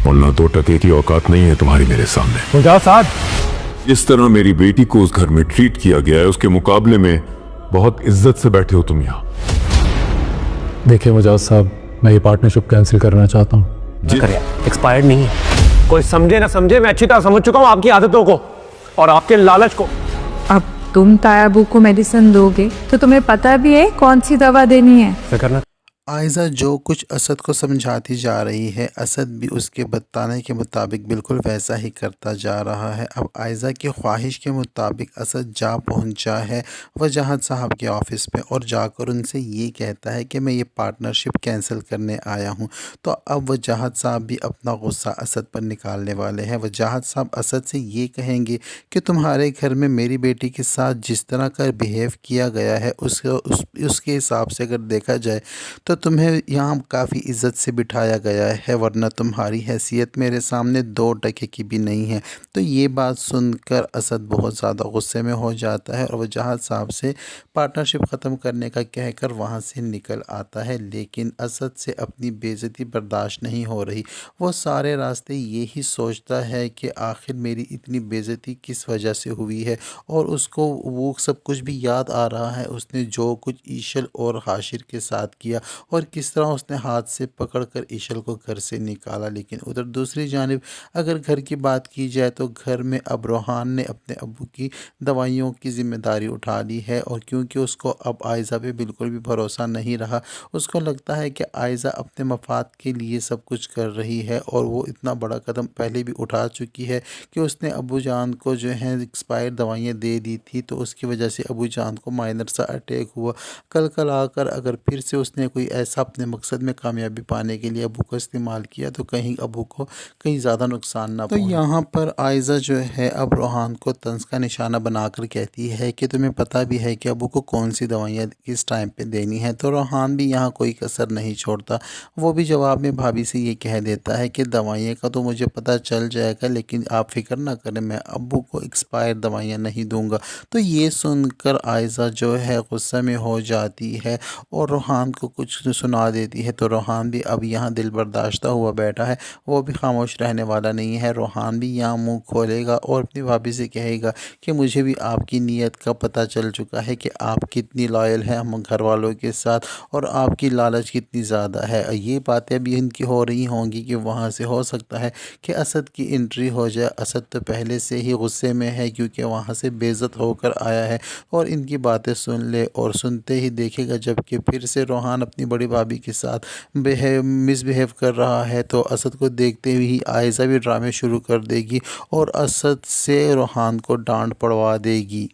और ना 2 टके की औकात नहीं है तुम्हारी मेरे सामने। मुजाहिद साहब, जिस तरह मेरी बेटी को उस घर में ट्रीट किया गया है उसके मुकाबले में बहुत इज्जत से बैठे हो तुम यहाँ। देखिए मुजाहिद साहब, मैं ये पार्टनरशिप कैंसिल करना चाहता हूँ। एक्सपायर्ड नहीं है, कोई समझे ना समझे, मैं अच्छी तरह समझ चुका हूँ आपकी आदतों को और आपके लालच को। अब तुम तायाबू को मेडिसिन दोगे तो तुम्हें पता भी है कौन सी दवा देनी है। फिक्र ना। आयज़ा जो कुछ असद को समझाती जा रही है, असद भी उसके बताने के मुताबिक बिल्कुल वैसा ही करता जा रहा है। अब आयज़ा की ख्वाहिश के मुताबिक असद जा पहुंचा है वजाहत साहब के ऑफ़िस पे और जाकर उनसे ये कहता है कि मैं ये पार्टनरशिप कैंसिल करने आया हूं। तो अब वजाहत साहब भी अपना गुस्सा असद पर निकालने वाले हैं। वजाहत साहब असद से ये कहेंगे कि तुम्हारे घर में मेरी बेटी के साथ जिस तरह का बिहेव किया गया है उसके हिसाब से अगर देखा जाए तो तुम्हें यहाँ काफ़ी इज़्ज़त से बिठाया गया है, वरना तुम्हारी हैसियत मेरे सामने 2 टके की भी नहीं है। तो ये बात सुनकर असद बहुत ज़्यादा गुस्से में हो जाता है और वजाहत साहब से पार्टनरशिप ख़त्म करने का कहकर वहाँ से निकल आता है। लेकिन असद से अपनी बेइज्जती बर्दाश्त नहीं हो रही। वो सारे रास्ते यही सोचता है कि आखिर मेरी इतनी बेइज्जती किस वजह से हुई है और उसको वो सब कुछ भी याद आ रहा है, उसने जो कुछ ईशल और हाशिर के साथ किया और किस तरह उसने हाथ से पकड़कर ईशल को घर से निकाला। लेकिन उधर दूसरी जानिब अगर घर की बात की जाए तो घर में अब रोहान ने अपने अब्बू की दवाइयों की ज़िम्मेदारी उठा ली है और क्योंकि उसको अब आयज़ा पे बिल्कुल भी भरोसा नहीं रहा, उसको लगता है कि आयज़ा अपने मफाद के लिए सब कुछ कर रही है और वो इतना बड़ा कदम पहले भी उठा चुकी है कि उसने अबू जान को जो है एक्सपायर दवाइयाँ दे दी थी, तो उसकी वजह से अबू जान को माइनर सा अटैक हुआ। कल आकर अगर फिर से उसने कोई ऐसा अपने मकसद में कामयाबी पाने के लिए अबू को इस्तेमाल किया तो कहीं अबू को कहीं ज़्यादा नुकसान ना पहुंचे। तो यहाँ पर आयज़ा जो है अब रोहान को तंज का निशाना बनाकर कहती है कि तुम्हें पता भी है कि अबू को कौन सी दवाइयाँ किस टाइम पे देनी है। तो रोहान भी यहाँ कोई कसर नहीं छोड़ता, वो भी जवाब में भाभी से ये कह देता है कि दवाइयाँ का तो मुझे पता चल जाएगा, लेकिन आप फिक्र ना करें, मैं अबू को एक्सपायर दवाइयाँ नहीं दूँगा। तो ये सुनकर आयज़ा जो है गुस्से में हो जाती है और रोहान को कुछ सुना देती है। तो रोहान भी अब यहाँ दिल बर्दाश्ता हुआ बैठा है, वो भी खामोश रहने वाला नहीं है। रोहान भी यहाँ मुंह खोलेगा और अपनी भाभी से कहेगा कि मुझे भी आपकी नीयत का पता चल चुका है कि आप कितनी लॉयल हैं हम घर वालों के साथ और आपकी लालच कितनी ज़्यादा है। ये बातें भी इनकी हो रही होंगी कि वहाँ से हो सकता है कि असद की एंट्री हो जाए। असद तो पहले से ही गुस्से में है क्योंकि वहाँ से बेइज्जत होकर आया है और इनकी बातें सुन ले और सुनते ही देखेगा जबकि फिर से रोहान अपनी बड़ी भाभी के साथ मिसबिहेव कर रहा है, तो असद को देखते ही आयज़ा भी ड्रामे शुरू कर देगी और असद से रोहान को डांट पड़वा देगी।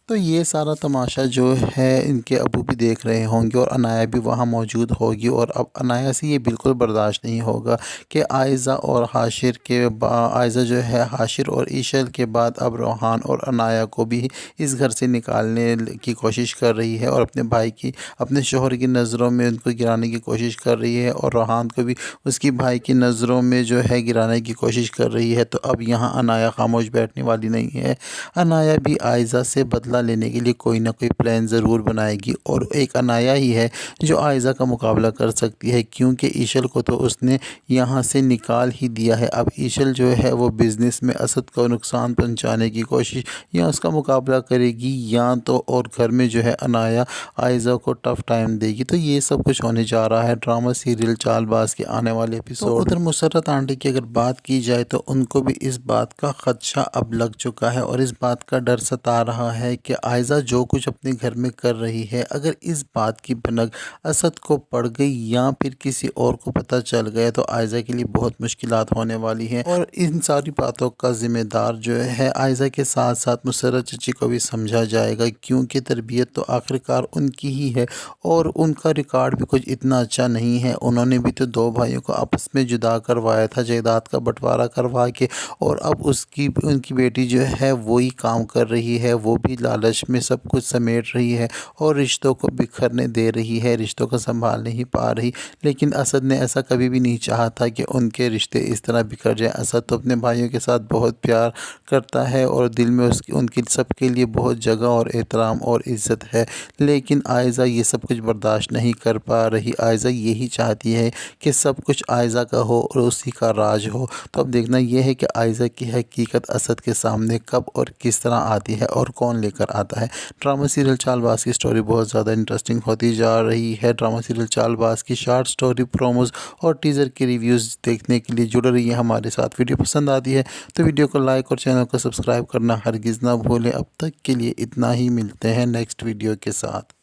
तो ये सारा तमाशा जो है इनके अबू भी देख रहे होंगे और अनाया भी वहाँ मौजूद होगी और अब अनाया से ये बिल्कुल बर्दाश्त नहीं होगा कि आयज़ा और हाशिर के आयज़ा जो है हाशिर और ईशल के बाद अब रोहान और अनाया को भी इस घर से निकालने की कोशिश कर रही है और अपने भाई की अपने शोहर की नज़रों में उनको गिराने की कोशिश कर रही है और रोहान को भी उसकी भाई की नज़रों में जो है गिराने की कोशिश कर रही है। तो अब यहाँ अनाया खामोश बैठने वाली नहीं है। अनाया भी आयज़ा से बदला लेने के लिए कोई ना कोई प्लान ज़रूर बनाएगी और एक अनाया ही है जो आयज़ा का मुकाबला कर सकती है, क्योंकि ईशल को तो उसने यहाँ से निकाल ही दिया है। अब ईशल जो है वो बिज़नेस में असद को नुकसान पहुँचाने की कोशिश या उसका मुकाबला करेगी या तो और घर में जो है अनाया आयज़ा को टफ़ टाइम देगी। तो ये सब कुछ होने जा रहा है ड्रामा सीरियल चालबाज के आने वाले एपिसोड। तो उधर मुसर्रत आंटी की अगर बात की जाए तो उनको भी इस बात का खदशा अब लग चुका है और इस बात का डर सता रहा है कि आयज़ा जो कुछ अपने घर में कर रही है, अगर इस बात की भनक असद को पड़ गई या फिर किसी और को पता चल गया तो आयज़ा के लिए बहुत मुश्किलात होने वाली हैं। और इन सारी बातों का ज़िम्मेदार जो है आयज़ा के साथ साथ मुसर्रत चची को भी समझा जाएगा, क्योंकि तरबियत तो आखिरकार उनकी ही है और उनका रिकॉर्ड भी कुछ इतना अच्छा नहीं है। उन्होंने भी तो 2 भाइयों को आपस में जुदा करवाया था, जायदाद का बंटवारा करवा के, और अब उनकी बेटी जो है वही काम कर रही है, वो भी लालच लालच में सब कुछ समेट रही है और रिश्तों को बिखरने दे रही है, रिश्तों को संभाल नहीं पा रही। लेकिन असद ने ऐसा कभी भी नहीं चाहा था कि उनके रिश्ते इस तरह बिखर जाएं। असद तो अपने भाइयों के साथ बहुत प्यार करता है और दिल में उनकी सबके लिए बहुत जगह और एहतराम और इज़्ज़त है। लेकिन आयज़ा ये सब कुछ बर्दाश्त नहीं कर पा रही। आयज़ा यही चाहती है कि सब कुछ आयज़ा का हो और उसी का राज हो। तो अब देखना यह है कि आयज़ा की हकीकत असद के सामने कब और किस तरह आती है और कौन लेकर आता है। ड्रामा सीरियल चालबाज की स्टोरी बहुत ज़्यादा इंटरेस्टिंग होती जा रही है। ड्रामा सीरियल चालबाज की शॉर्ट स्टोरी, प्रोमोज और टीज़र के रिव्यूज़ देखने के लिए जुड़े रहिए हमारे साथ। वीडियो पसंद आती है तो वीडियो को लाइक और चैनल को सब्सक्राइब करना हरगिज़ ना भूलें। अब तक के लिए इतना ही, मिलते हैं नेक्स्ट वीडियो के साथ।